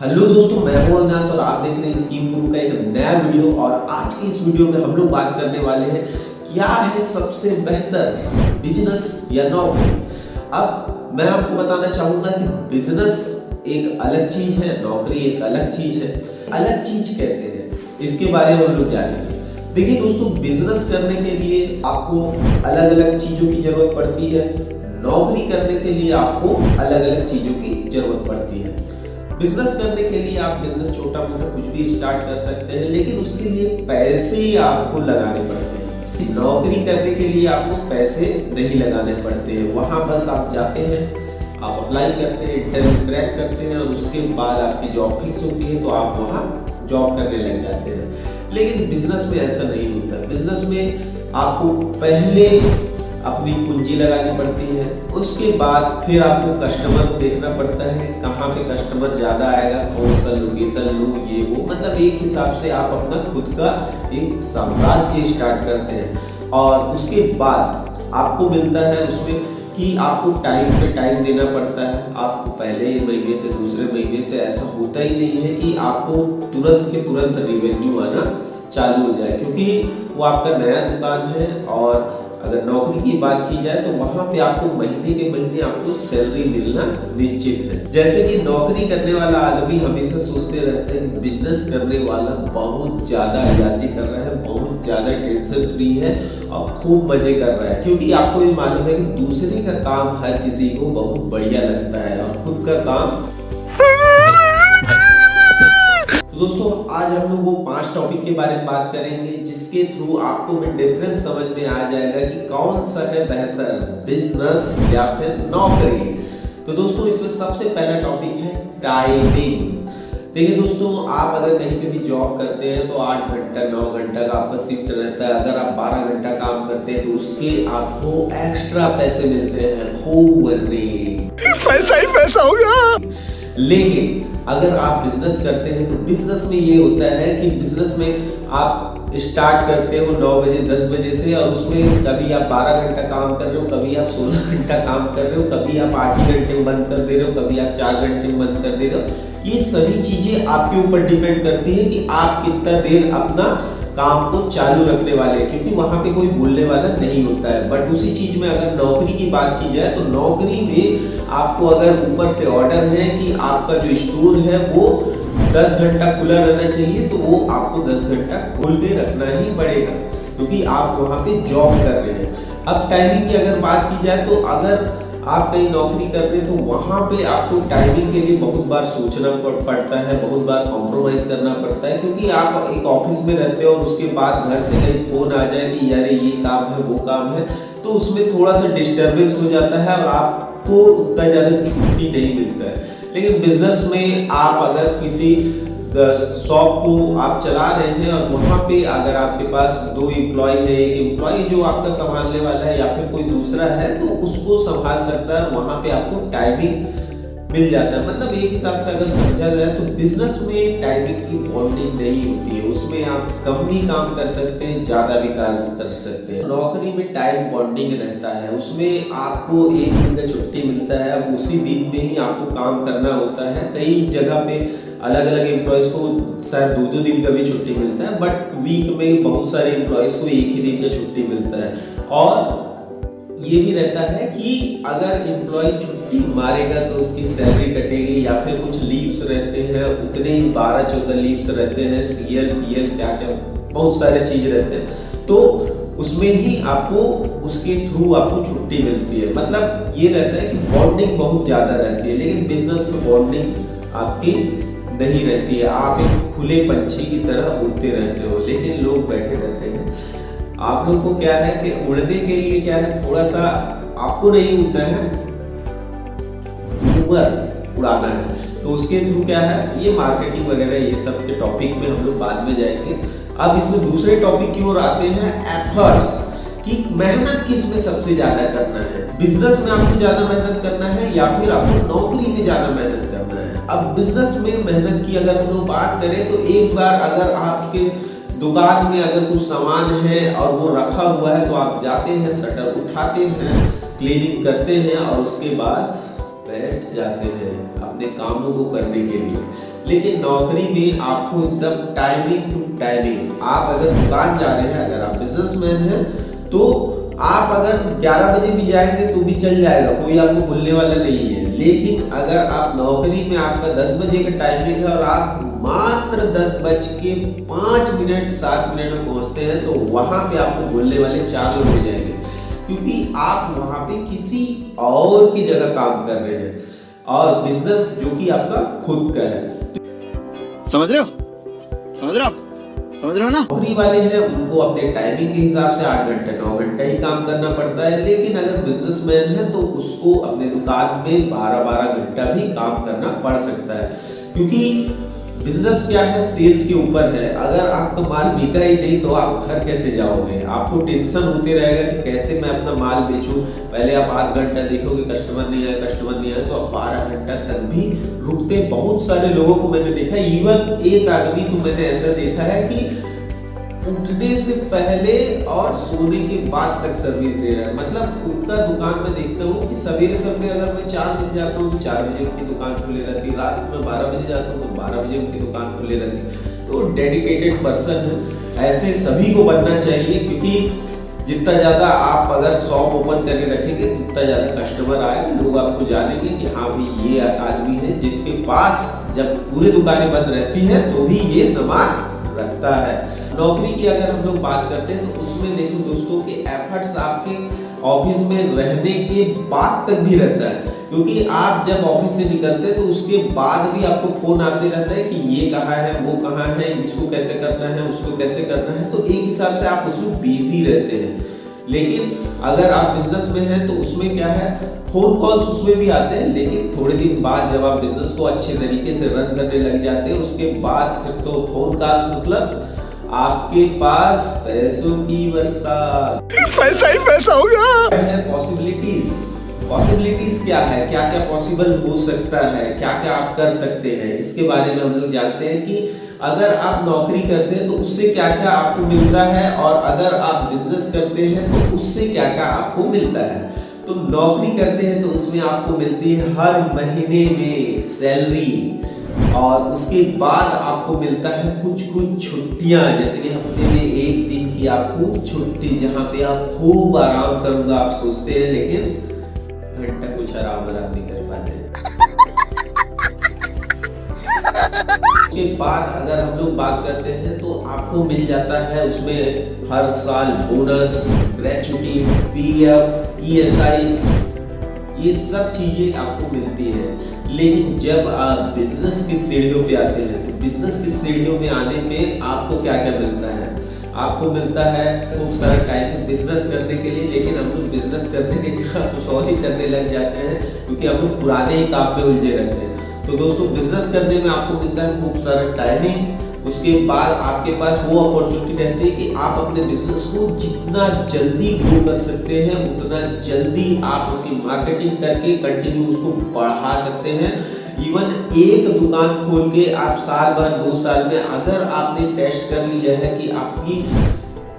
Hello दोस्तों, मैं हूं अविनाश और आप देख रहे हैं स्कीम गुरु का एक नया वीडियो। और आज की इस वीडियो में हम लोग बात करने वाले हैं क्या है सबसे बेहतर, बिजनेस या नौकरी। अब मैं आपको बताना चाहूंगा कि बिजनेस एक अलग चीज है, नौकरी एक अलग चीज है। अलग चीज कैसे है इसके बारे में हम लोग जानेंगे। देखिए दोस्तों, बिजनेस करने के लिए आपको अलग अलग चीजों की जरूरत पड़ती है, नौकरी करने के लिए आपको अलग अलग चीजों की जरूरत पड़ती है। बिजनेस करने के लिए आप बिजनेस छोटा मोटा कुछ भी स्टार्ट कर सकते हैं, लेकिन उसके लिए पैसे आपको लगाने पड़ते हैं। नौकरी करने के लिए आपको पैसे नहीं लगाने पड़ते हैं, वहां बस आप जाते हैं, आप अप्लाई करते हैं, इंटरव्यू क्रैक करते हैं और उसके बाद आपकी जॉब फिक्स होती है तो आप वहां जॉब करने लग जाते हैं। लेकिन बिजनेस में ऐसा नहीं होता। बिजनेस में आपको पहले अपनी पूंजी लगानी पड़ती है, उसके बाद फिर आपको कस्टमर को देखना पड़ता है, कहाँ पे कस्टमर ज़्यादा आएगा, कौन सा लोकेशन लूँ, ये वो, मतलब एक हिसाब से आप अपना खुद का एक साम्राज्य स्टार्ट करते हैं। और उसके बाद आपको मिलता है उसमें कि आपको टाइम पे टाइम देना पड़ता है। आपको पहले महीने से दूसरे महीने से ऐसा होता ही नहीं है कि आपको तुरंत के तुरंत रिवेन्यू आना चालू हो जाए, क्योंकि वो आपका नया दुकान है। और अगर नौकरी की बात की जाए तो वहां पे आपको महीने के महीने आपको सैलरी मिलना निश्चित है। जैसे कि नौकरी करने वाला आदमी हमेशा सोचते रहते हैं कि बिजनेस करने वाला बहुत ज्यादा अय्याशी कर रहा है, बहुत ज्यादा टेंशन फ्री है और खूब मजे कर रहा है, क्योंकि आपको ये मालूम है कि दूसरे का काम हर किसी को बहुत बढ़िया लगता है और खुद का काम। तो दोस्तों, आज हम लोग वो 5 टॉपिक के बारे में बात करेंगे जिसके थ्रू आपको भी डिफरेंस समझ में आ जाएगा कि कौन सा है बेहतर, बिजनेस या फिर नौकरी। तो दोस्तों, इसमें सबसे पहला टॉपिक है टाइमिंग। देखिए दोस्तों, आप अगर कहीं पे भी जॉब करते हैं तो 8 घंटा 9 घंटा का आपका शिफ्ट रहता है। अगर आप 12 घंटा काम करते हैं तो उसके आपको एक्स्ट्रा पैसे मिलते हैं, खूब पैसा ही पैसा होगा। लेकिन अगर आप बिजनेस करते हैं तो बिजनेस में ये होता है कि बिजनेस में आप स्टार्ट करते हो 9 बजे 10 बजे से, और उसमें कभी आप 12 घंटा काम कर रहे हो, कभी आप 16 घंटा काम कर रहे हो, कभी आप 8 ही घंटे में बंद कर दे रहे हो, कभी आप 4 घंटे में बंद कर दे रहे हो। ये सभी चीजें आपके ऊपर डिपेंड करती है कि आप कितना देर अपना काम को चालू रखने वाले हैं, क्योंकि वहां पे कोई बोलने वाला नहीं होता है। बट उसी चीज में अगर नौकरी की बात की जाए तो नौकरी में आपको अगर ऊपर से ऑर्डर है कि आपका जो स्टोर है वो 10 घंटा खुला रहना चाहिए, तो वो आपको 10 घंटा खोल के रखना ही पड़ेगा, क्योंकि आप वहां पे जॉब कर रहे हैं। अब टाइमिंग की अगर बात की जाए तो अगर आप कहीं नौकरी कर रहे हैं तो वहां पे आपको टाइमिंग के लिए बहुत बार सोचना पड़ता है, बहुत बार कॉम्प्रोमाइज करना पड़ता है, क्योंकि आप एक ऑफिस में रहते हो और उसके बाद घर से कहीं फोन आ जाए कि यार ये काम है वो काम है, तो उसमें थोड़ा सा डिस्टर्बेंस हो जाता है और आपको उतना ज़्यादा छुट्टी नहीं मिलता है। लेकिन बिजनेस में आप अगर किसी शॉप को आप चला रहे हैं और वहाँ पे अगर आपके पास 2 एम्प्लॉय है, एक एम्प्लॉय जो आपका संभालने वाला है या फिर कोई दूसरा है तो उसको संभाल सकता है, वहाँ पे आपको टाइमिंग मिल जाता है। मतलब एक हिसाब से अगर समझा जाए तो बिजनेस में टाइमिंग की बॉन्डिंग नहीं होती है, उसमें आप कम भी काम कर सकते हैं, ज़्यादा भी काम कर सकते हैं। नौकरी में टाइम बॉन्डिंग रहता है, उसमें आपको एक दिन का छुट्टी मिलता है, अब उसी दिन में ही आपको काम करना होता है। कई जगह पे अलग अलग एम्प्लॉयज़ को शायद 2-2 दिन का भी छुट्टी मिलता है, बट वीक में बहुत सारे एम्प्लॉयज़ को एक ही दिन का छुट्टी मिलता है। और ये भी रहता है कि अगर एम्प्लॉय छुट्टी मारेगा तो उसकी सैलरी कटेगी, या फिर कुछ लीव्स रहते हैं, उतने ही 12-14 लीव्स रहते हैं, CL PL क्या क्या बहुत सारे चीज रहते हैं, तो उसमें ही आपको उसके थ्रू आपको छुट्टी मिलती है। मतलब ये रहता है कि बॉन्डिंग बहुत ज़्यादा रहती है, लेकिन बिजनेस में बॉन्डिंग आपकी नहीं रहती है। आप एक खुले पंछी की तरह उड़ते रहते हो, लेकिन लोग बैठे रहते हैं। आप लोग को क्या है कि उड़ने के लिए क्या है, थोड़ा सा आपको नहीं उड़ना है, ऊपर उड़ाना है, तो उसके थ्रू क्या है, ये मार्केटिंग वगैरह ये सब के टॉपिक में हम लोग बाद में जाएंगे। अब इसमें दूसरे टॉपिक की ओर आते हैं, एफर्ट्स, कि मेहनत किस में सबसे ज्यादा करना है। बिजनेस में आपको ज्यादा मेहनत करना है या फिर आपको नौकरी में ज्यादा मेहनत करना है। अब बिजनेस में मेहनत की अगर हम लोग बात करें तो एक बार अगर आपके दुकान में अगर कुछ सामान है और वो रखा हुआ है तो आप जाते हैं, शटर उठाते हैं, क्लीनिंग करते हैं और उसके बाद बैठ जाते हैं अपने कामों को करने के लिए। लेकिन नौकरी में आपको एकदम टाइमिंग टू टाइमिंग, आप अगर दुकान जा रहे हैं, अगर आप बिजनेसमैन हैं तो आप अगर 11 बजे भी जाएंगे तो भी चल जाएगा, कोई आपको बोलने वाला नहीं है। लेकिन अगर आप नौकरी में आपका 10 बजे का टाइमिंग है और आप मात्र 10:05 7 मिनट में पहुंचते हैं तो वहां पे आपको बोलने वाले 4 लोग हो जाएंगे, क्योंकि आप वहां पे किसी और की जगह काम कर रहे हैं और बिजनेस जो कि आपका खुद का है। समझ रहे हो? समझ रहे हो आप? समझ रहे हो ना? नौकरी वाले हैं उनको अपने टाइमिंग के हिसाब से 8 घंटे 9 घंटे ही काम करना पड़ता है, लेकिन अगर बिजनेसमैन है तो उसको अपने दुकान में 12-12 घंटा भी काम करना पड़ सकता है, क्योंकि बिजनेस क्या है, सेल्स के ऊपर है। अगर आपका माल बिका ही नहीं तो आप घर कैसे जाओगे, आपको टेंशन होते रहेगा कि कैसे मैं अपना माल बेचूं। पहले आप 8 घंटा देखोगे कस्टमर नहीं आया तो आप 12 घंटा तक भी रुकते। बहुत सारे लोगों को मैंने देखा, इवन एक आदमी तो मैंने ऐसा देखा है कि उठने से पहले और सोने के बाद तक सर्विस दे रहा है। मतलब उनका दुकान में देखता हूँ कि सवेरे अगर मैं 4 बजे जाता हूँ तो 4 बजे उनकी दुकान खुले रहती है, रात में 12 बजे जाता हूँ तो 12 बजे उनकी दुकान खुले रहती है। तो डेडिकेटेड पर्सन है, ऐसे सभी को बनना चाहिए, क्योंकि जितना ज़्यादा आप अगर शॉप ओपन करके रखेंगे उतना ज़्यादा कस्टमर आएगा, लोग आपको जानेंगे कि हाँ भाई ये आदमी है जिसके पास जब पूरी दुकानें बंद रहती है तो भी ये सामान रखता है। नौकरी की अगर हम लोग बात करते हैं तो उसमें देखो दोस्तों के एफर्ट्स आपके ऑफिस में रहने के बाद तक भी रहता है, क्योंकि आप जब ऑफिस से निकलते हैं तो उसके बाद भी आपको फोन आते रहता है कि ये कहाँ है, वो कहाँ है, इसको कैसे करना है, उसको कैसे करना है। तो एक हिसाब से आप उसमें बिजी रहते हैं। लेकिन अगर आप बिजनेस में हैं तो उसमें क्या है, फोन कॉल्स उसमें भी आते हैं, लेकिन थोड़े दिन बाद जब आप बिजनेस को अच्छे तरीके से रन करने लग जाते हैं उसके बाद फिर तो फोन कॉल्स मतलब आपके पास पैसों की बरसात, पैसा ही पैसा होगा। है पॉसिबिलिटीज क्या है, क्या क्या पॉसिबल हो सकता है, क्या क्या आप कर सकते हैं, इसके बारे में हम लोग जानते हैं कि अगर आप नौकरी करते हैं तो उससे क्या क्या आपको मिलता है और अगर आप बिजनेस करते हैं तो उससे क्या क्या आपको मिलता है। तो नौकरी करते हैं तो उसमें आपको मिलती है हर महीने में सैलरी, और उसके बाद आपको मिलता है कुछ छुट्टियां, जैसे कि हफ्ते में 1 दिन की आपको छुट्टी, जहां पे आप खूब आराम करूंगा आप सोचते हैं, लेकिन घंटा कुछ आराम नहीं कर पाते। उसके बाद अगर हम लोग बात करते हैं तो आपको मिल जाता है उसमें हर साल बोनस, ग्रेचुटी, पीएफ, ESI, ये सब चीजें आपको मिलती हैं। लेकिन जब आप बिजनेस की सीढ़ियों पे आते हैं तो बिजनेस की सीढ़ियों में आने पे आपको क्या क्या मिलता है, आपको मिलता है खूब सारा टाइम बिजनेस करने के लिए, लेकिन हम लोग बिजनेस करने की जगह कुछ और ही करने लग जाते हैं, क्योंकि हम लोग पुराने ही काम में उलझे रहते हैं। तो दोस्तों बिजनेस करने में आपको मिलता है खूब सारा टाइमिंग, उसके बाद आपके पास वो अपॉर्चुनिटी रहती है कि आप अपने बिजनेस को जितना जल्दी ग्रो कर सकते हैं उतना जल्दी आप उसकी मार्केटिंग करके कंटिन्यू उसको बढ़ा सकते हैं। इवन एक दुकान खोल के आप साल भर 2 साल में अगर आपने टेस्ट कर लिया है कि आपकी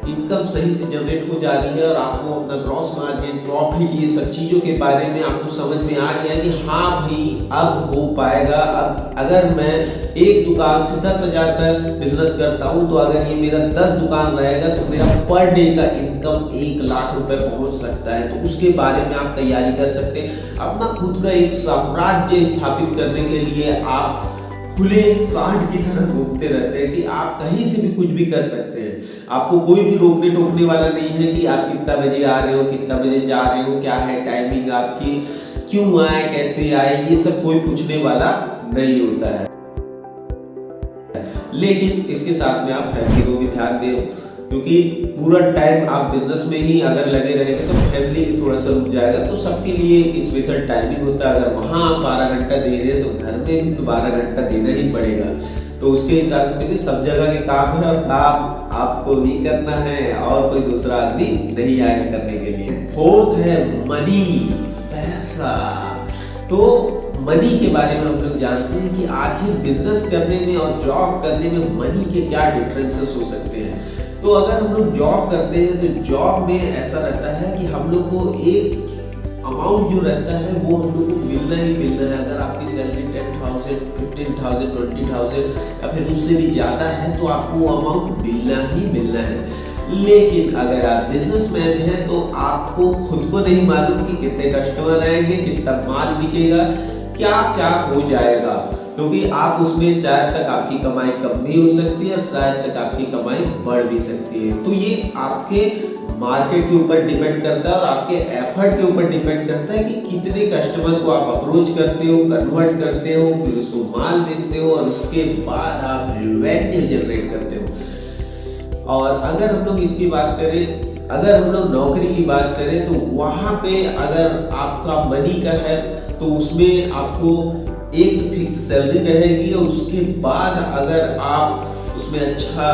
इनकम सही से जनरेट हो जा रही है और आपको अपना ग्रॉस मार्जिन, प्रॉफिट, ये सब चीज़ों के बारे में आपको समझ में आ गया कि हाँ भाई अब हो पाएगा। अब अगर मैं एक दुकान से 10,000 का बिजनेस करता हूँ तो अगर ये मेरा 10 दुकान रहेगा तो मेरा पर डे का इनकम 1 लाख रुपए पहुँच सकता है। तो उसके बारे में आप तैयारी कर सकते हैं। अपना खुद का एक साम्राज्य स्थापित करने के लिए आप खुले सांड की तरह घूमते रहते हैं कि आप कहीं से भी कुछ भी कर सकते हैं। आपको कोई भी रोकने टोकने वाला नहीं है कि आप कितना बजे आ रहे हो, कितना बजे जा रहे हो, क्या है टाइमिंग आपकी, क्यों आए, कैसे आए, ये सब कोई पूछने वाला नहीं होता है। लेकिन इसके साथ में आप फैमिली को भी ध्यान दें, क्योंकि पूरा टाइम आप बिजनेस में ही अगर लगे रहेंगे तो फैमिली भी थोड़ा सा रुक जाएगा। तो सबके लिए एक स्पेशल टाइमिंग होता है। अगर वहाँ आप 12 घंटा दे रहे हैं तो घर में भी तो 12 घंटा देना ही पड़ेगा। तो उसके हिसाब से देखिए सब जगह के काम है और काम आपको ही करना है और कोई दूसरा आदमी नहीं आएगा करने के लिए। फोर्थ है मनी, पैसा। तो मनी के बारे में हम लोग जानते हैं कि आखिर बिजनेस करने में और जॉब करने में मनी के क्या डिफरेंसेस हो सकते हैं। तो अगर हम लोग जॉब करते हैं तो जॉब में ऐसा रहता है कि हम लोग को एक अमाउंट जो रहता है वो हम लोग को मिलना ही मिलना है। अगर आपकी सैलरी 10,000 10,000, 15,000, 20,000 या फिर उससे भी ज़्यादा है तो आपको वो अमाउंट मिलना ही मिलना है। लेकिन अगर आप बिजनेसमैन हैं तो आपको खुद को नहीं मालूम कि कितने कस्टमर आएंगे, कितना माल बिकेगा, क्या क्या हो जाएगा, क्योंकि आप उसमें शायद तक आपकी कमाई कम भी हो सकती है और शायद तक आपकी कमाई बढ़ भी सकती है। तो ये आपके मार्केट के ऊपर डिपेंड करता है और आपके एफर्ट के ऊपर डिपेंड करता है कि कितने कस्टमर को आप अप्रोच करते हो, कन्वर्ट करते हो, फिर उसको माल बेचते हो और उसके बाद आप रेवेन्यू जनरेट करते हो। और अगर हम लोग इसकी बात करें, अगर हम लोग नौकरी की बात करें तो वहाँ पे अगर आपका मनी का है तो उसमें आपको एक फिक्स सैलरी रहेगी और उसके बाद अगर आप उसमें अच्छा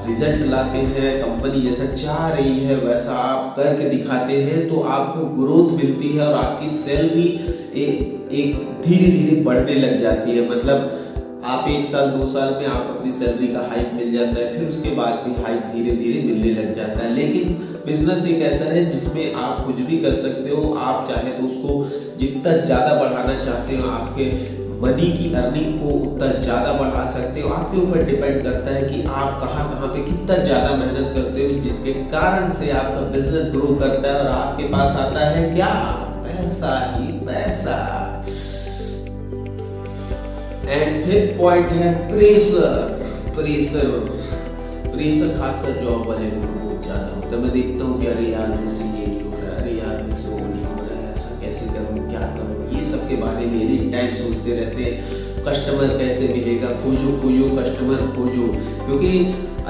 रिजल्ट लाते हैं, कंपनी जैसा चाह रही है वैसा आप करके दिखाते हैं तो आपको ग्रोथ मिलती है और आपकी सैलरी एक धीरे धीरे बढ़ने लग जाती है। मतलब आप 1 साल 2 साल में आप अपनी सैलरी का हाइक मिल जाता है, फिर उसके बाद भी हाइक धीरे धीरे मिलने लग जाता है। लेकिन बिजनेस एक ऐसा है जिसमें आप कुछ भी कर सकते हो, आप चाहे तो उसको जितना ज़्यादा बढ़ाना चाहते हो, आपके मनी की अर्निंग को उतना ज़्यादा बढ़ा सकते हो। आपके ऊपर डिपेंड करता है कि आप कहाँ कहाँ पे कितना ज़्यादा मेहनत करते हो, जिसके कारण से आपका बिजनेस ग्रो करता है और आपके पास आता है क्या, पैसा ही पैसा। एंड फिर पॉइंट है प्रेशर खासकर जॉब वाले लोगों को बहुत ज़्यादा होता है। मैं देखता हूँ कि अरे यार मेरे से ये नहीं हो रहा है, अरे यार मेरे से वो नहीं हो रहा है, ऐसा कैसे करूँ, क्या करूँ, ये सब के बारे में एनी टाइम सोचते रहते हैं। कस्टमर कैसे मिलेगा, खोजो कस्टमर खोजो, क्योंकि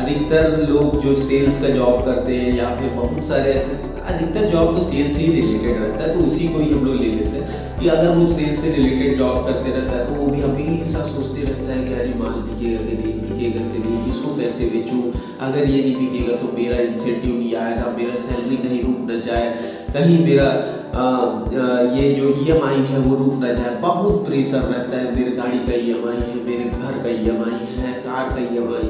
अधिकतर लोग जो सेल्स का जॉब करते हैं या फिर बहुत सारे ऐसे, अधिकतर जॉब तो सेल्स ही रिलेटेड रहता है तो उसी को ही हम लोग ले लेते हैं कि अगर वो सेल्स से रिलेटेड जॉब करते रहता है तो वो भी हमेशा सोचते रहता है कि अरे माल बिकेगा कि नहीं, बिकेगा कि नहीं, इसको कैसे बेचूं, अगर ये नहीं बिकेगा तो मेरा इंसेंटिव नहीं आएगा, मेरा सैलरी कहीं रुक न जाए, कहीं मेरा ये जो EMI है वो रुक न जाए। बहुत प्रेशर रहता है, मेरे गाड़ी का EMI है, मेरे घर का EMI है, कार का EMI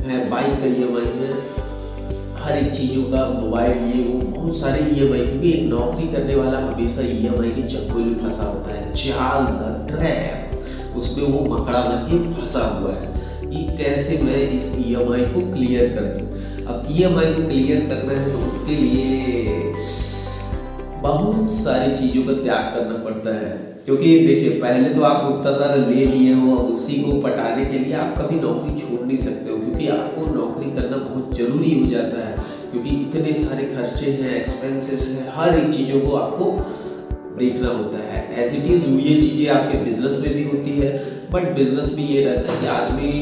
है, बाइक का EMI है, हर एक चीज़ों का, मोबाइल, ये वो बहुत सारे EMI, क्योंकि एक नौकरी करने वाला हमेशा EMI के चक्कर में फंसा होता है, जाल द ट्रैप, उसमें वो मकड़ा बन के फंसा हुआ है कि कैसे मैं इस EMI को क्लियर कर दूं। अब EMI को क्लियर करना है तो उसके लिए बहुत सारी चीज़ों का त्याग करना पड़ता है, क्योंकि देखिए पहले तो आप उतना सारा ले लिए हो, अब उसी को पटाने के लिए आप कभी नौकरी छोड़ नहीं सकते हो, क्योंकि आपको नौकरी करना बहुत ज़रूरी हो जाता है, क्योंकि इतने सारे खर्चे हैं, एक्सपेंसेस हैं, हर एक चीज़ों को आपको देखना होता है। एज इट इज़ ये चीज़ें आपके बिजनेस में भी होती है, बट बिजनेस में ये रहता है कि आदमी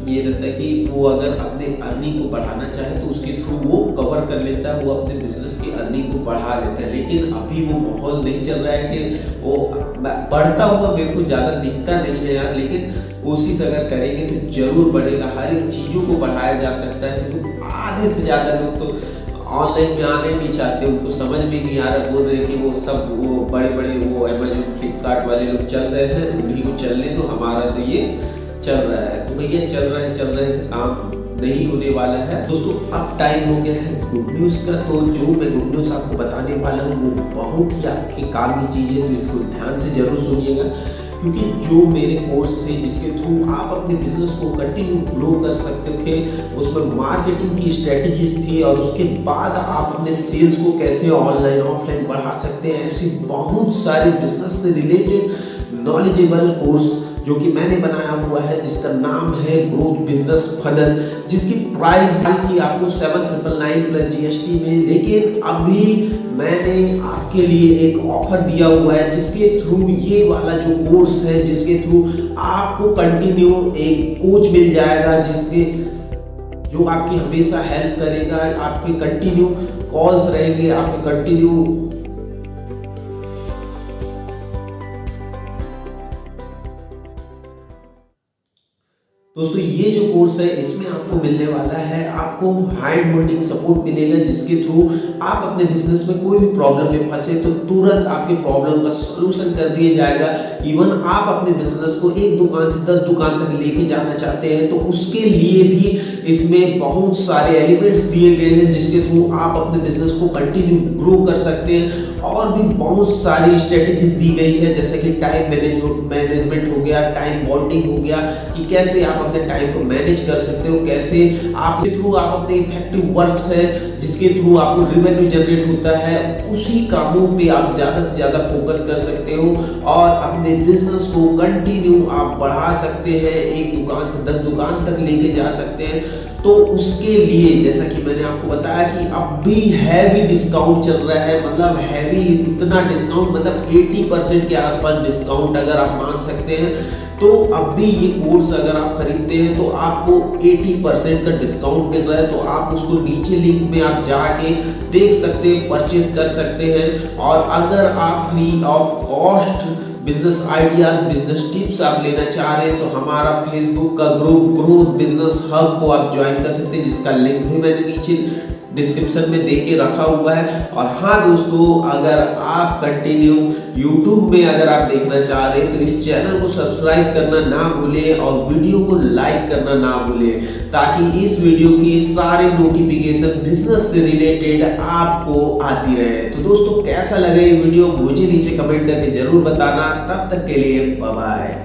ये रहता है कि वो अगर अपने अर्निंग को बढ़ाना चाहे तो उसके थ्रू वो कवर कर लेता है, वो अपने बिजनेस की अर्निंग को बढ़ा लेता है। लेकिन अभी वो माहौल नहीं चल रहा है कि वो बढ़ता हुआ मेरे को ज़्यादा दिखता नहीं है यार, लेकिन कोशिश अगर करेंगे तो जरूर बढ़ेगा, हर एक चीज़ों को बढ़ाया जा सकता है। क्योंकि आधे से ज़्यादा लोग तो ऑनलाइन में आने नहीं चाहते, उनको समझ में नहीं आ रहा, बोल रहे हैं कि वो सब वो बड़े बड़े वो अमेजोन फ्लिपकार्ट वाले लोग चल रहे हैं, उन्हीं को चलने दो, हमारा तो ये चल रहा है। तो भैया चल रहा है से काम नहीं होने वाला है। दोस्तों अब टाइम हो गया है गुड न्यूज़ का, तो जो मैं गुड न्यूज़ आपको बताने वाला हूँ वो बहुत ही आपके काम की चीज़ है, तो इसको ध्यान से जरूर सुनिएगा, क्योंकि जो मेरे कोर्स थे जिसके थ्रू आप अपने बिजनेस को कंटिन्यू ग्रो कर सकते थे, उसमें मार्केटिंग की स्ट्रेटजीज थी और उसके बाद आप अपने सेल्स को कैसे ऑनलाइन ऑफलाइन बढ़ा सकते हैं, ऐसी बहुत सारे बिजनेस से रिलेटेड नॉलेजेबल कोर्स जो कि मैंने बनाया हुआ है, जिसका नाम है ग्रोथ बिजनेस फनल, जिसकी प्राइस थी आपको 7,999 प्लस GST में। लेकिन अभी मैंने आपके लिए एक ऑफर दिया हुआ है, जिसके थ्रू ये वाला जो कोर्स है, जिसके थ्रू आपको कंटिन्यू एक कोच मिल जाएगा, जिसके जो आपकी हमेशा हेल्प करेगा, आपके कंटिन्यू कॉल्स रहेंगे, आपके कंटिन्यू दोस्तों ये जो कोर्स है इसमें आपको मिलने वाला है, आपको हैंड होल्डिंग सपोर्ट मिलेगा, जिसके थ्रू आप अपने बिजनेस में कोई भी प्रॉब्लम में फंसे तो तुरंत आपके प्रॉब्लम का सॉल्यूशन कर दिया जाएगा। इवन आप अपने बिजनेस को एक दुकान से 10 दुकान तक लेके जाना चाहते हैं तो उसके लिए भी इसमें बहुत सारे एलिमेंट्स दिए गए हैं, जिसके थ्रू आप अपने बिजनेस को कंटिन्यू ग्रो कर सकते हैं। और भी बहुत सारी स्ट्रेटेजीज दी गई है, जैसे कि टाइम मैनेजमेंट हो गया, टाइम बॉन्डिंग हो गया, कि कैसे आप अपने टाइम को मैनेज कर सकते हो, कैसे आप थ्रू आप अपने इफेक्टिव वर्क्स है जिसके थ्रू आपको रेवेन्यू जनरेट होता है, उसी कामों पे आप ज़्यादा से ज़्यादा फोकस कर सकते हो और अपने बिजनेस को कंटिन्यू आप बढ़ा सकते हैं, एक दुकान से 10 दुकान तक लेके जा सकते हैं। तो उसके लिए जैसा कि मैंने आपको बताया कि अब भी हैवी डिस्काउंट चल रहा है, मतलब हैवी इतना डिस्काउंट, मतलब 80% के आसपास डिस्काउंट अगर आप मान सकते हैं। तो अब भी ये कोर्स अगर आप खरीदते हैं तो आपको 80% का डिस्काउंट मिल रहा है, तो आप उसको नीचे लिंक में आप जाके देख सकते हैं, परचेज कर सकते हैं। और अगर आप free of cost business ideas, business tips आप लेना चाह रहे हैं तो हमारा फेसबुक का ग्रुप ग्रोथ बिजनेस हब को आप ज्वाइन कर सकते हैं, जिसका लिंक भी मैंने नीचे डिस्क्रिप्शन में दे के रखा हुआ है। और हाँ दोस्तों, अगर आप कंटिन्यू यूट्यूब में अगर आप देखना चाह रहे हैं तो इस चैनल को सब्सक्राइब करना ना भूलें और वीडियो को लाइक करना ना भूलें, ताकि इस वीडियो की सारी नोटिफिकेशन बिजनेस से रिलेटेड आपको आती रहे। तो दोस्तों कैसा लगा ये वीडियो मुझे नीचे कमेंट करके जरूर बताना। तब तक के लिए बाय बाय।